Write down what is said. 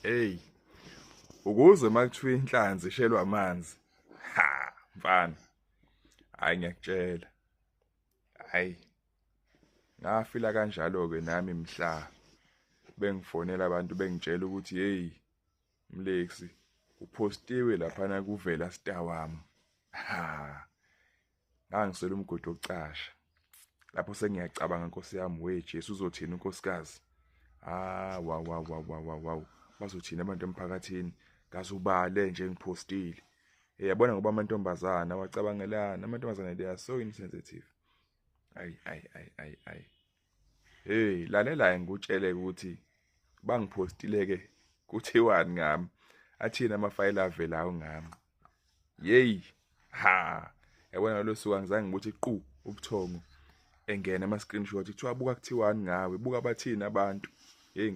Hey, ukuze makuthiwa inhlanzi ishelwa amanzi. Ha, mfana. Hayi ngiyakutshela. Hayi. Ngafila kanjalo ke nami mhla bengifonela abantu bengitshela ukuthi hey, Mlexi uphostiwe lapha kuvela star wami. Ha. Ngangisela umgodi wokucasha. Lapho sengiyacabanga Nkosi yami weJesu uzothina unkosikazi. Wow. Bazothina abantu emphakathini ngazubale nje ngiphostile. Yabona ngoba amantombazana wacabangelana amantombazana they are so insensitive. Ay. Hey, lalela ngikutshele ukuthi bangiphostile ke kuthiwani ngami. Athina amafayili avelayo ngami. Yey, ha. Yabona ngalosuku angizange ngibuthi qhu ubuthongo engena ama screenshot kuthiwa buka kuthiwani ngawe buka bathini abantu. Hey.